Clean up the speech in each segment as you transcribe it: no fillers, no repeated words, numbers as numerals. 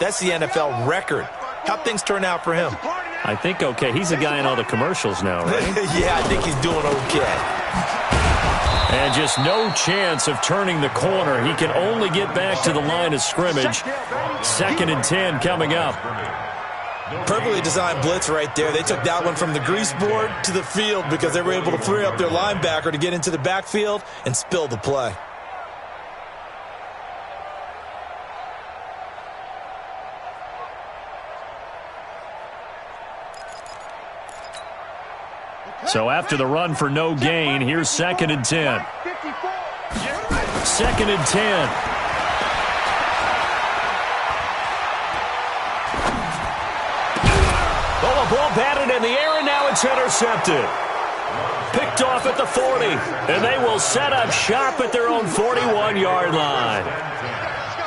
That's the NFL record. How'd things turn out for him? I think okay. He's a guy in all the commercials now, right? Yeah, I think he's doing okay. And just no chance of turning the corner. He can only get back to the line of scrimmage. 2nd and 10 coming up. Perfectly designed blitz right there. They took that one from the grease board to the field because they were able to free up their linebacker to get into the backfield and spill the play. So after the run for no gain, here's 2nd and 10. 2nd and 10. Oh, a ball batted in the air, and now it's intercepted. Picked off at the 40, and they will set up shop at their own 41-yard line.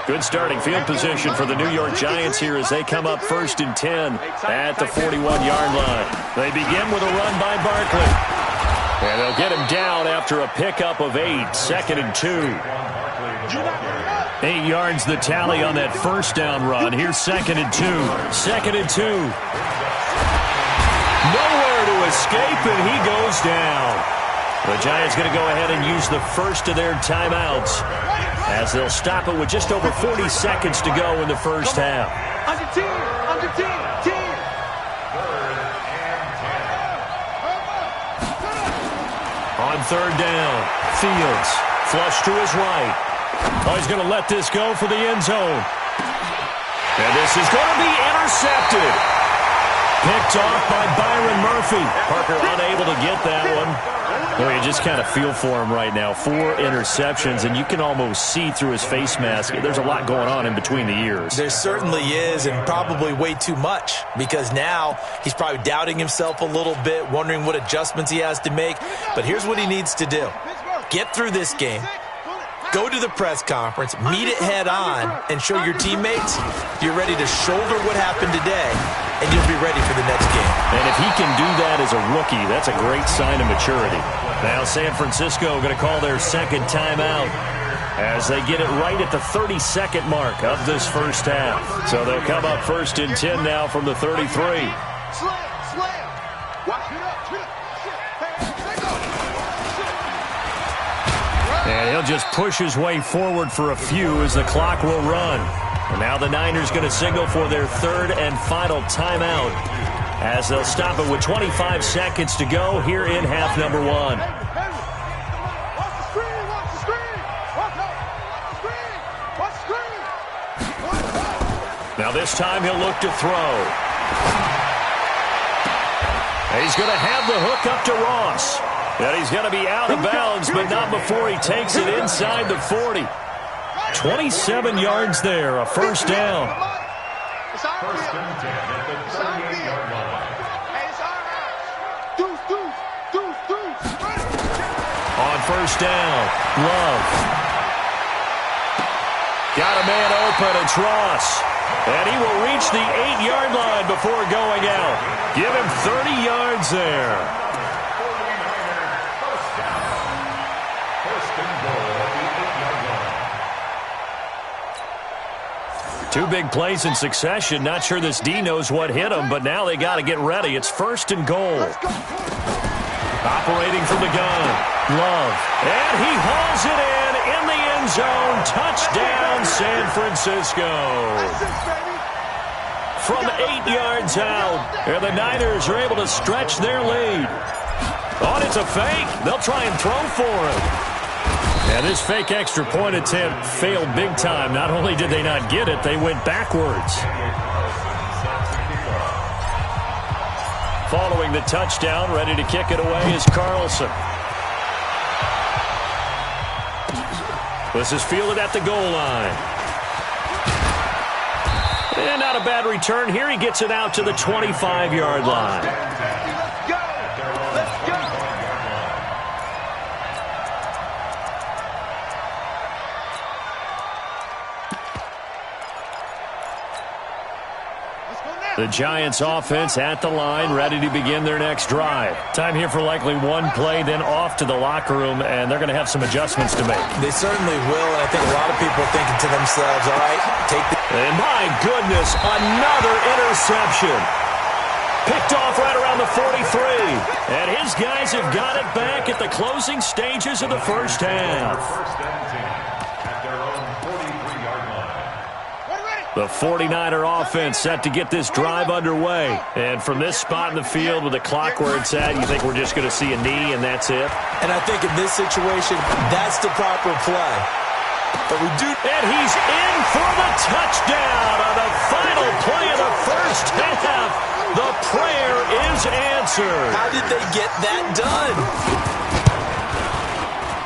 Good starting field position for the New York Giants here as they come up 1st and 10 at the 41-yard line. They begin with a run by Barkley. And they'll get him down after a pickup of 8, 2nd and 2. 8 yards the tally on that first down run. Here's 2nd and 2. 2nd and 2. Nowhere to escape, and he goes down. The Giants going to go ahead and use the first of their timeouts as they'll stop it with just over 40 seconds to go in the first half. Under 10. On 3rd down, Fields flush to his right. Oh, he's going to let this go for the end zone. And this is going to be intercepted. Picked off by Byron Murphy. Parker unable to get that one. Well, you just kind of feel for him right now. 4 interceptions, and you can almost see through his face mask. There's a lot going on in between the ears. There certainly is, and probably way too much, because now he's probably doubting himself a little bit, wondering what adjustments he has to make. But here's what he needs to do. Get through this game. Go to the press conference, meet it head on, and show your teammates you're ready to shoulder what happened today, and you'll be ready for the next game. And if he can do that as a rookie, that's a great sign of maturity. Now San Francisco going to call their 2nd timeout as they get it right at the 32nd mark of this first half. So they'll come up 1st and 10 now from the 33. Slam. Watch it up. And he'll just push his way forward for a few as the clock will run. And now the Niners going to signal for their 3rd and final timeout as they'll stop it with 25 seconds to go here in half number 1. Now this time he'll look to throw. And he's going to have the hook up to Ross. And he's going to be out of bounds, but not before he takes it inside the 40. 27 yards there, a first down. On first down, Love. Got a man open, it's Ross. And he will reach the 8-yard line before going out. Give him 30 yards there. Two big plays in succession. Not sure this D knows what hit him, but now they got to get ready. It's 1st and goal. Operating from the gun. Love. And he hauls it in the end zone. Touchdown, San Francisco. From 8 yards out. And the Niners are able to stretch their lead. Oh, it's a fake. They'll try and throw for him. And this fake extra point attempt failed big time. Not only did they not get it, they went backwards. Following the touchdown, ready to kick it away is Carlson. This is fielded at the goal line. And not a bad return here. He gets it out to the 25-yard line. The Giants offense at the line, ready to begin their next drive. Time here for likely one play, then off to the locker room, and they're going to have some adjustments to make. They certainly will, and I think a lot of people are thinking to themselves, all right, take the... And my goodness, another interception. Picked off right around the 43. And his guys have got it back at the closing stages of the first half. The 49er offense set to get this drive underway. And from this spot in the field with the clock where it's at, you think we're just going to see a knee and that's it? And I think in this situation, that's the proper play. But we do. And he's in for the touchdown on the final play of the first half. The prayer is answered. How did they get that done?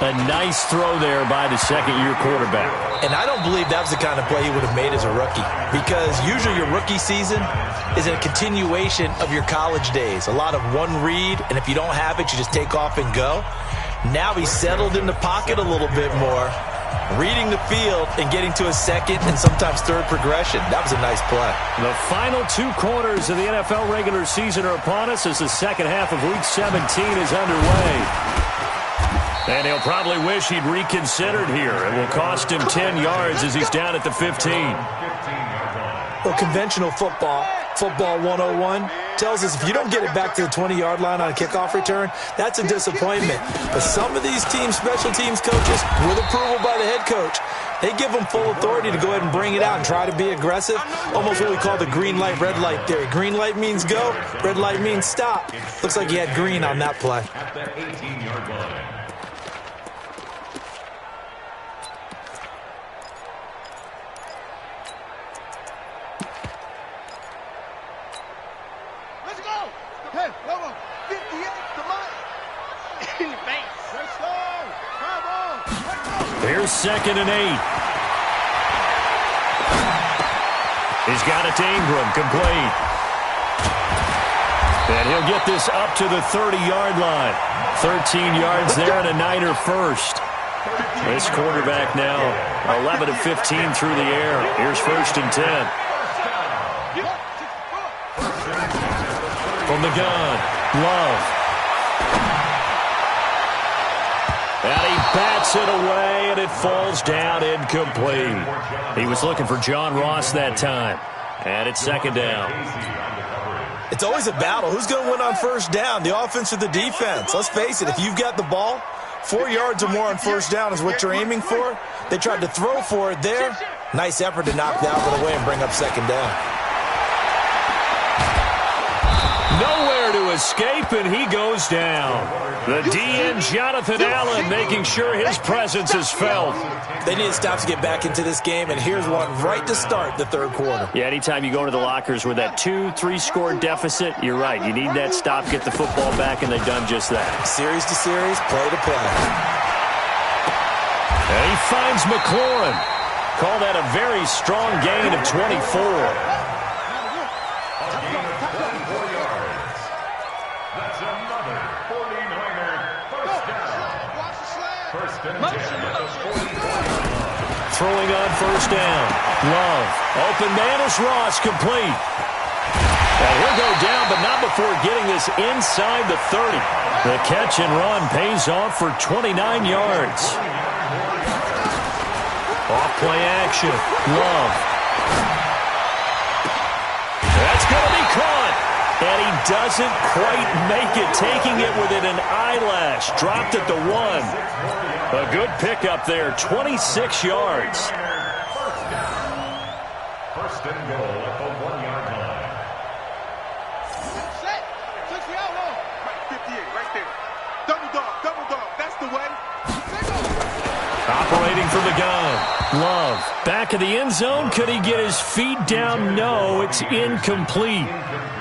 A nice throw there by the second-year quarterback. And I don't believe that was the kind of play he would have made as a rookie, because usually your rookie season is a continuation of your college days. A lot of one read, and if you don't have it, you just take off and go. Now he's settled in the pocket a little bit more, reading the field and getting to a second and sometimes third progression. That was a nice play. The final 2 quarters of the NFL regular season are upon us as the second half of Week 17 is underway. And he'll probably wish he'd reconsidered here. It will cost him 10 yards as he's down at the 15. Well, conventional football 101, tells us if you don't get it back to the 20-yard line on a kickoff return, that's a disappointment. But some of these teams, special teams coaches, with approval by the head coach, they give them full authority to go ahead and bring it out and try to be aggressive. Almost what we call the green light, red light theory. Green light means go, red light means stop. Looks like he had green on that play. At the 18-yard line. Hey, come on. 58, come on. In your face. Let's go. Come on. Let's go. Here's 2nd and 8. He's got it to Ingram, complete. And he'll get this up to the 30-yard line. 13 yards there and a Niner first. This quarterback now 11 of 15 through the air. Here's 1st and 10. From the gun, Love. And he bats it away, and it falls down incomplete. He was looking for John Ross that time. And it's 2nd down. It's always a battle. Who's going to win on 1st down, the offense or the defense? Let's face it, if you've got the ball, 4 yards or more on 1st down is what you're aiming for. They tried to throw for it there. Nice effort to knock that one away and bring up 2nd down. Nowhere to escape, and he goes down. The DN, Jonathan Allen, making sure his presence is felt. They need to stop to get back into this game, and here's one right to start the 3rd quarter. Yeah, anytime you go into the lockers with that 2-3 deficit, you're right. You need that stop, get the football back, and they've done just that. Series to series, play to play. And he finds McLaurin. Call that a very strong gain of 24. Throwing on 1st down. Love. Open man is Ross, complete. And he'll go down, but not before getting this inside the 30. The catch and run pays off for 29 yards. Off-play action. Love. That's going to be caught. And he doesn't quite make it, taking it within an eyelash. Dropped at the 1. A good pickup there, 26 yards. 1st and goal at the 1-yard line. Set. 60 out low. Right, 58, right there. Double dog. That's the way. Operating from the gun. Love. Back of the end zone. Could he get his feet down? No, it's incomplete.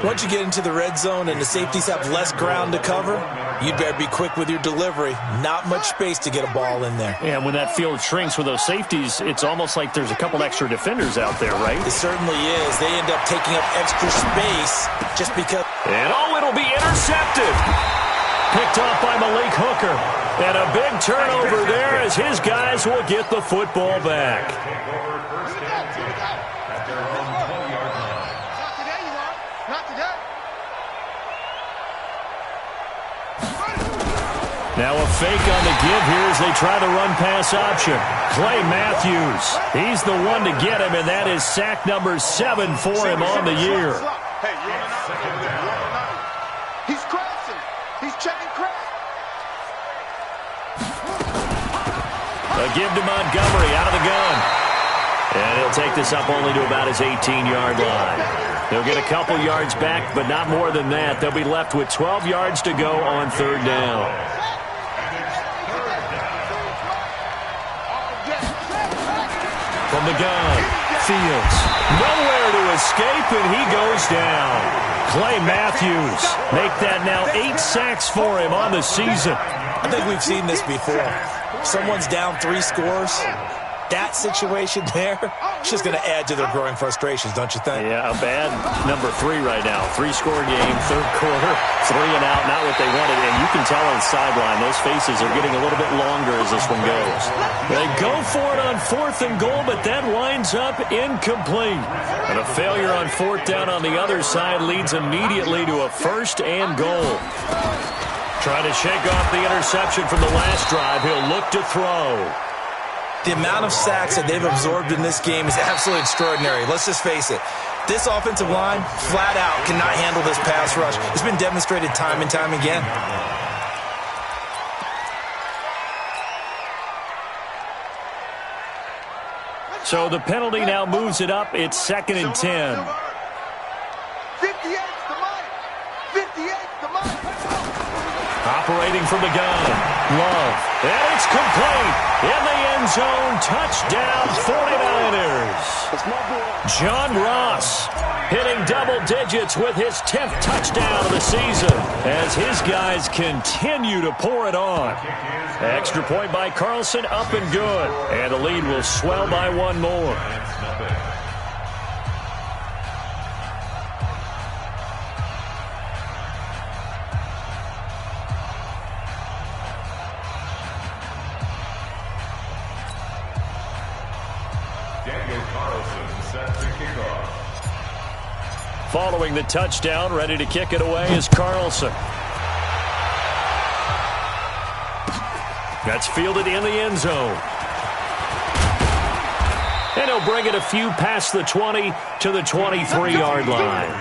Once you get into the red zone and the safeties have less ground to cover, you'd better be quick with your delivery. Not much space to get a ball in there. And when that field shrinks with those safeties, it's almost like there's a couple extra defenders out there, right? It certainly is. They end up taking up extra space just because. And it'll be intercepted. Picked off by Malik Hooker. And a big turnover there as his guys will get the football back. Now a fake on the give here as they try the run-pass option. Clay Matthews, he's the one to get him, and that is sack number 7 for him on the year. Hey, he's crashing. He's checking crash. A give to Montgomery out of the gun. And he'll take this up only to about his 18-yard line. They'll get a couple yards back, but not more than that. They'll be left with 12 yards to go on 3rd down. From the gun, Fields. Nowhere to escape, and he goes down. Clay Matthews make that now 8 sacks for him on the season. I think we've seen this before. Someone's down 3 scores. That situation there, it's just going to add to their growing frustrations, don't you think? Yeah, a bad number 3 right now. 3-score game, 3rd quarter, 3 and out, not what they wanted. And you can tell on the sideline, those faces are getting a little bit longer as this one goes. They go for it on 4th and goal, but that winds up incomplete. And a failure on 4th down on the other side leads immediately to a 1st and goal. Trying to shake off the interception from the last drive. He'll look to throw. The amount of sacks that they've absorbed in this game is absolutely extraordinary. Let's just face it. This offensive line, flat out, cannot handle this pass rush. It's been demonstrated time and time again. So the penalty now moves it up. It's 2nd and 10. 58 the money. 58 the money. Operating from the gun. Love. And it's complete. In the end zone. Touchdown 49ers. John Ross hitting double digits with his 10th touchdown of the season as his guys continue to pour it on. Extra point by Carlson, up and good. And the lead will swell by 1 more. Following the touchdown, ready to kick it away is Carlson. That's fielded in the end zone. And he'll bring it a few past the 20 to the 23-yard line.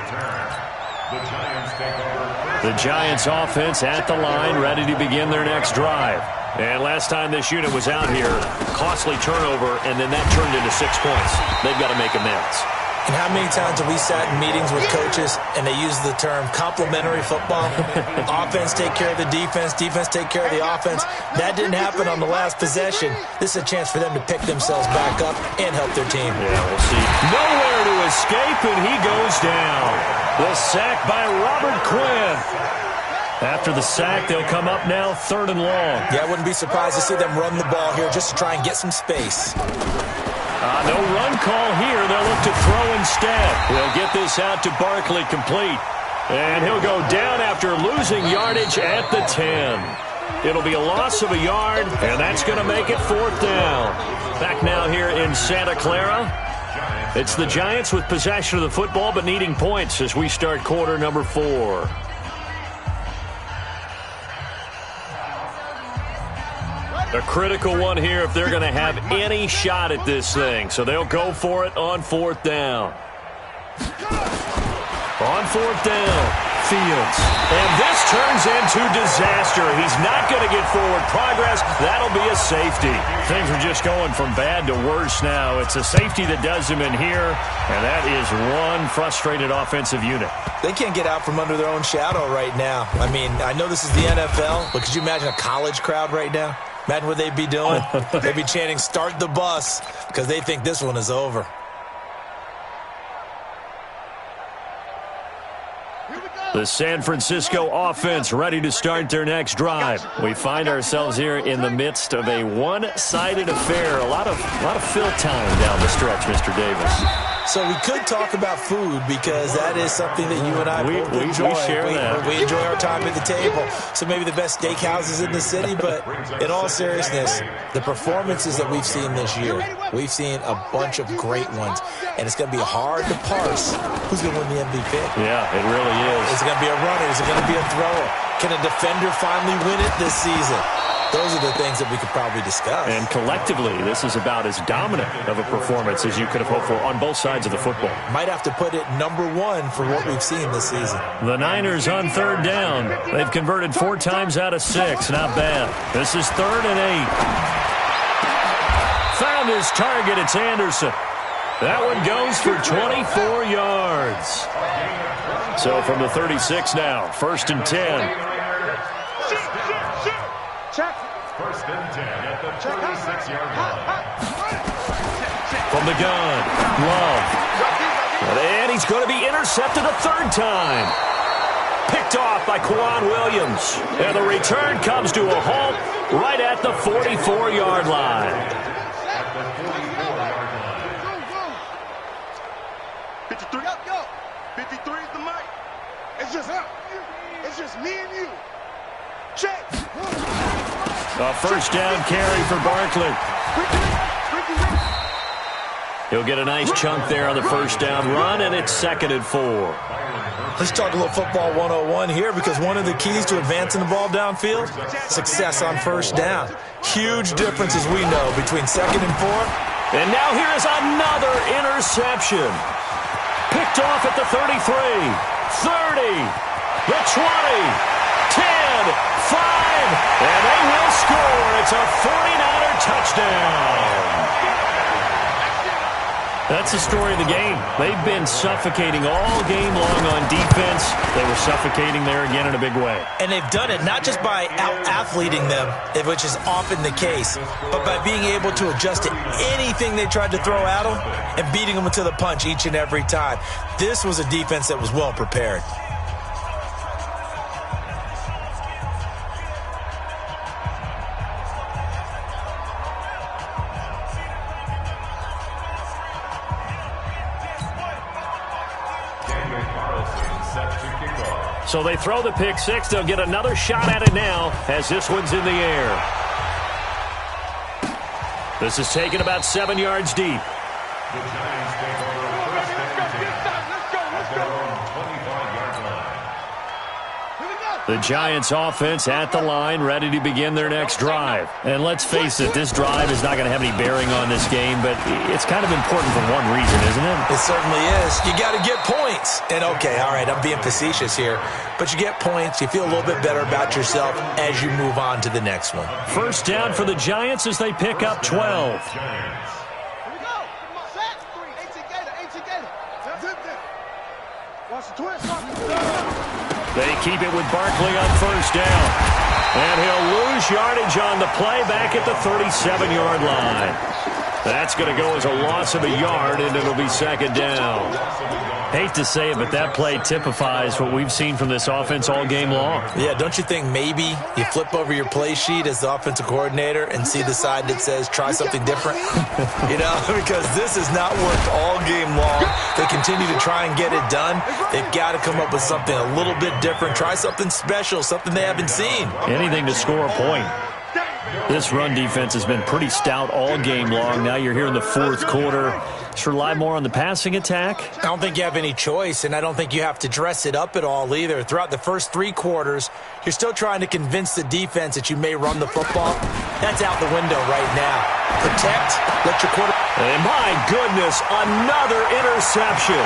The Giants offense at the line, ready to begin their next drive. And last time this unit was out here, costly turnover, and then that turned into 6 points. They've got to make amends. And how many times have we sat in meetings with coaches and they use the term complementary football? Offense take care of the defense, defense take care of the offense. That didn't happen on the last possession. This is a chance for them to pick themselves back up and help their team. Yeah, we'll see. Nowhere to escape, and he goes down. The sack by Robert Quinn. After the sack, they'll come up now 3rd and long. Yeah, I wouldn't be surprised to see them run the ball here just to try and get some space. No run call here. They'll look to throw instead. They'll get this out to Barkley complete. And he'll go down after losing yardage at the 10. It'll be a loss of a yard, and that's going to make it 4th down. Back now here in Santa Clara. It's the Giants with possession of the football but needing points as we start quarter number 4. A critical one here if they're going to have any shot at this thing. So they'll go for it on 4th down. On 4th down, Fields. And this turns into disaster. He's not going to get forward progress. That'll be a safety. Things are just going from bad to worse now. It's a safety that does him in here, and that is one frustrated offensive unit. They can't get out from under their own shadow right now. I mean, I know this is the NFL, but could you imagine a college crowd right now? Imagine what they'd be doing. They'd be chanting, "Start the bus," because they think this one is over. The San Francisco offense ready to start their next drive. We find ourselves here in the midst of a one-sided affair. A lot of fill time down the stretch, Mr. Davis. So we could talk about food because that is something that you and I both enjoy. We share that. We enjoy our time at the table. So maybe the best steakhouses in the city, but in all seriousness, the performances that we've seen this year, we've seen a bunch of great ones. And it's going to be hard to parse who's going to win the MVP. Yeah, it really is. Is it going to be a runner? Is it going to be a thrower? Can a defender finally win it this season? Those are the things that we could probably discuss. And collectively, this is about as dominant of a performance as you could have hoped for on both sides of the football. Might have to put it #1 for what we've seen this season. The Niners on third down. They've converted 4 times out of 6. Not bad. This is 3rd and 8. Found his target. It's Anderson. That one goes for 24 yards. So from the 36 now, 1st and 10. Check. 1st and 10 at the 36-yard line. From the gun, Love. And he's going to be intercepted a 3rd time. Picked off by Quan Williams. And the return comes to a halt right at the 44-yard line. At the 44-yard line. Go. 53. Go. 53 is the mic. It's just us. It's just me and you. Check. A 1st down carry for Barkley. He'll get a nice chunk there on the 1st down run, and it's 2nd and 4. Let's talk a little football 101 here, because one of the keys to advancing the ball downfield, success on 1st down. Huge difference, as we know, between 2nd and 4. And now here is another interception. Picked off at the 33, 30, the 20, 10, 5, and they will score. It's a 49er touchdown. That's the story of the game. They've been suffocating all game long on defense. They were suffocating there again in a big way. And they've done it not just by out-athleting them, which is often the case, but by being able to adjust to anything they tried to throw at them and beating them to the punch each and every time. This was a defense that was well prepared. So they throw the pick 6. They'll get another shot at it now as this one's in the air. This is taken about 7 yards deep. The Giants take over 1st and 10 at their own 25-yard line. The Giants offense at the line, ready to begin their next drive. And let's face it, this drive is not going to have any bearing on this game, but it's kind of important for one reason, isn't it? It certainly is. You got to get points. And okay, all right, I'm being facetious here, but you get points, you feel a little bit better about yourself as you move on to the next one. 1st down for the Giants as they pick up 12. Giants. They keep it with Barkley on 1st down. And he'll lose yardage on the play back at the 37-yard line. That's going to go as a loss of a yard, and it'll be 2nd down. Hate to say it, but that play typifies what we've seen from this offense all game long. Yeah, don't you think maybe you flip over your play sheet as the offensive coordinator and see the side that says try something different? Because this has not worked all game long. They continue to try and get it done. They've got to come up with something a little bit different. Try something special, something they haven't seen. Anything to score a point. This run defense has been pretty stout all game long. Now you're here in the 4th quarter. Just rely more on the passing attack. I don't think you have any choice, and I don't think you have to dress it up at all either. Throughout the first 3 quarters, you're still trying to convince the defense that you may run the football. That's out the window right now. Protect, let your quarterback. And my goodness, another interception.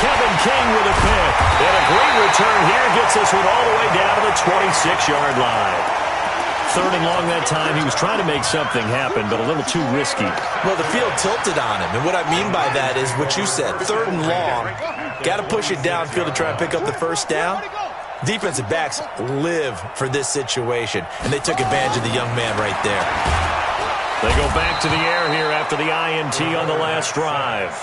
Kevin King with a pick. And a great return here gets this one all the way down to the 26-yard line. 3rd and long that time. He was trying to make something happen, but a little too risky. Well, the field tilted on him, and what I mean by that is what you said. 3rd and long, got to push it downfield to try and pick up the 1st down. Defensive backs live for this situation, and they took advantage of the young man right there. They go back to the air here after the INT on the last drive.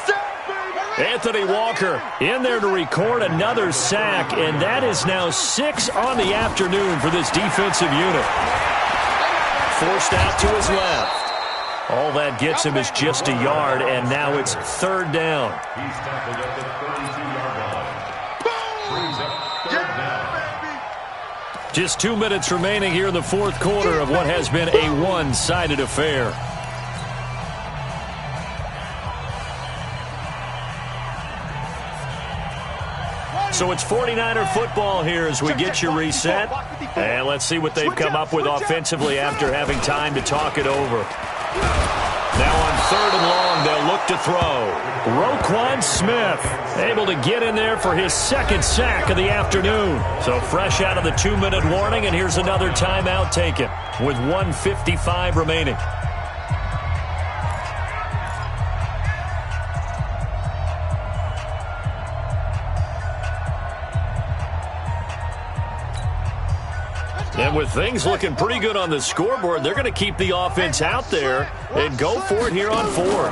Anthony Walker in there to record another sack, and that is now 6 on the afternoon for this defensive unit. Forced out to his left. All that gets him is just a yard, and now it's 3rd down. He's tackled at the 32-yard line. Brings up 3rd down. Just 2 minutes remaining here in the 4th quarter of what has been a one-sided affair. So it's 49er football here as we get you reset. And let's see what they've come up with offensively after having time to talk it over. Now on 3rd and long, they'll look to throw. Roquan Smith able to get in there for his 2nd sack of the afternoon. So fresh out of the 2-minute warning, and here's another timeout taken with 1:55 remaining. And with things looking pretty good on the scoreboard, they're going to keep the offense out there and go for it here on 4th.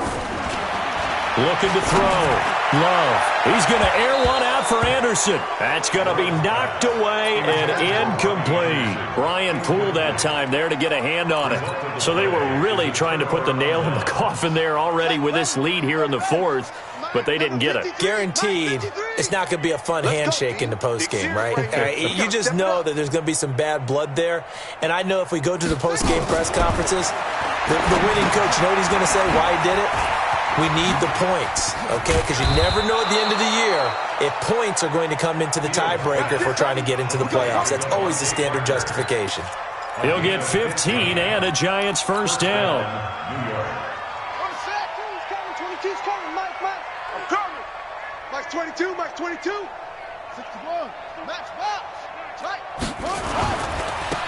Looking to throw. Love. He's going to air one out for Anderson. That's going to be knocked away and incomplete. Brian Poole that time there to get a hand on it. So they were really trying to put the nail in the coffin there already with this lead here in the 4th. But they didn't get it. Guaranteed, it's not going to be a fun handshake in the postgame, right? You just know that there's going to be some bad blood there. And I know if we go to the postgame press conferences, the winning coach, you know what he's going to say, why he did it? We need the points, okay? Because you never know at the end of the year if points are going to come into the tiebreaker if we're trying to get into the playoffs. That's always the standard justification. He'll get 15 and a Giants first down. Max 22, Max 22. 61. Max box. Tight.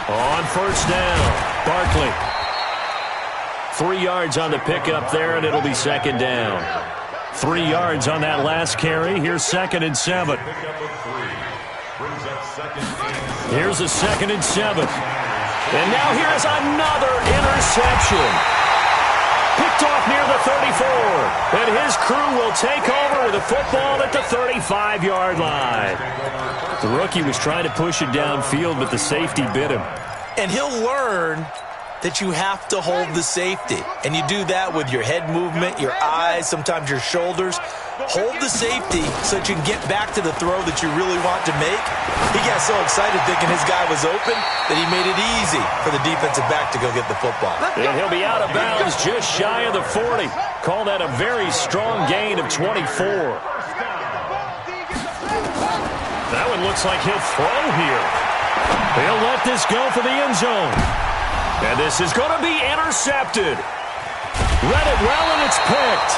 On first down, Barkley. 3 yards on the pickup there, and it'll be 2nd down. 3 yards on that last carry. Here's 2nd and 7. Here's a 2nd and 7. And now here's another interception. Picked off near the 34, and his crew will take over with a football at the 35-yard line. The rookie was trying to push it downfield, but the safety bit him. And he'll learn that you have to hold the safety. And you do that with your head movement, your eyes, sometimes your shoulders. Hold the safety so that you can get back to the throw that you really want to make. He got so excited thinking his guy was open that he made it easy for the defensive back to go get the football. And he'll be out of bounds just shy of the 40. Call that a very strong gain of 24. That one looks like he'll throw here. He'll let this go for the end zone. And this is going to be intercepted. Read it well, and it's picked.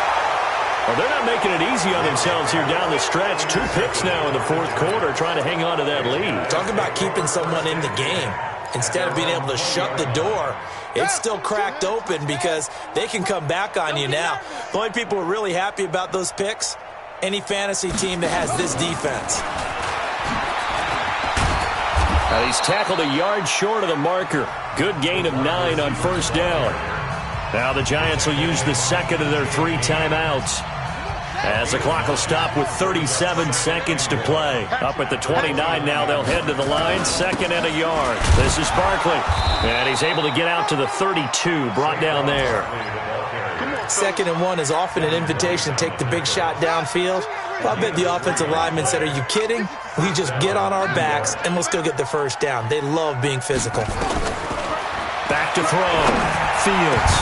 Well, they're not making it easy on themselves here down the stretch. 2 picks now in the 4th quarter, trying to hang on to that lead. Talk about keeping someone in the game. Instead of being able to shut the door, it's still cracked open because they can come back on you now. The only people who are really happy about those picks, any fantasy team that has this defense. Now he's tackled a yard short of the marker. Good gain of 9 on first down. Now the Giants will use the 2nd of their 3 timeouts. As the clock will stop with 37 seconds to play. Up at the 29 now, they'll head to the line. 2nd and a yard. This is Barkley. And he's able to get out to the 32, brought down there. 2nd and 1 is often an invitation to take the big shot downfield. Well, I bet the offensive lineman said, are you kidding? We just get on our backs and we'll still get the first down. They love being physical. Back to throw. Fields.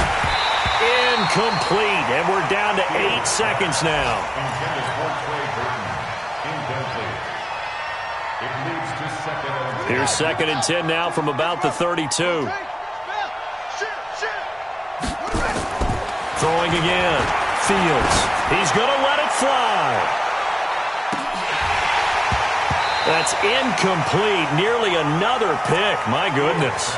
Incomplete. And we're down to 8 seconds now. Here's 2nd and 10 now from about the 32. Throwing again. Fields. He's going to let it fly. That's incomplete. Nearly another pick. My goodness.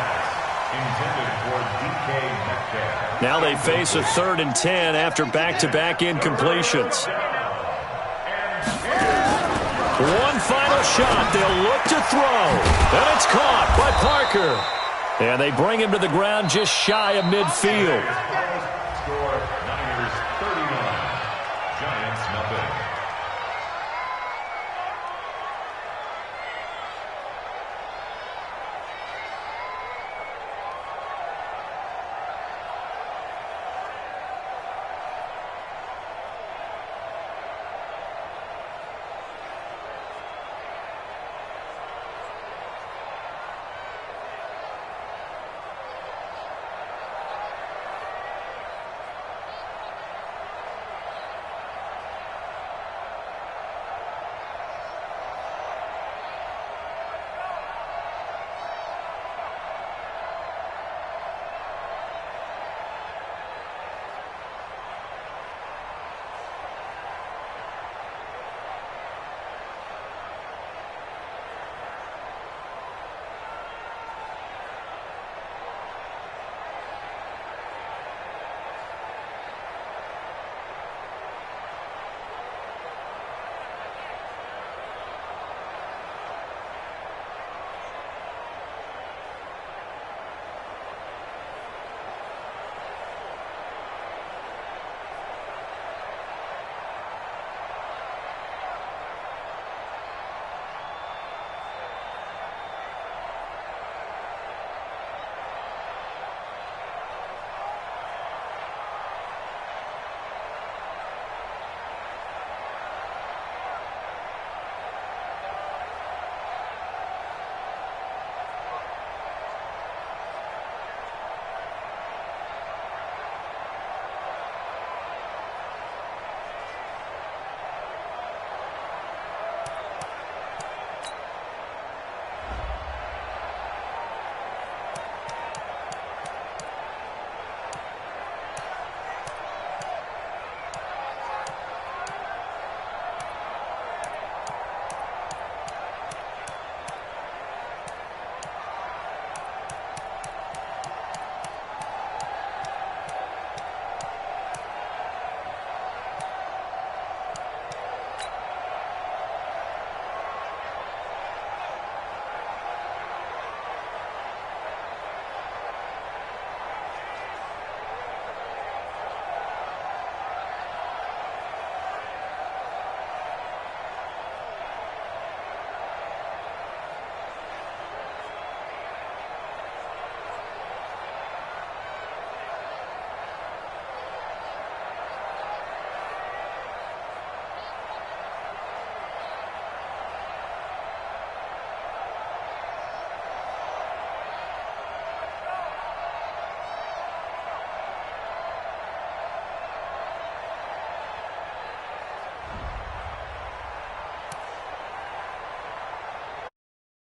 Now they face a 3rd and 10 after back-to-back incompletions. One final shot. They'll look to throw. And it's caught by Parker. And they bring him to the ground just shy of midfield.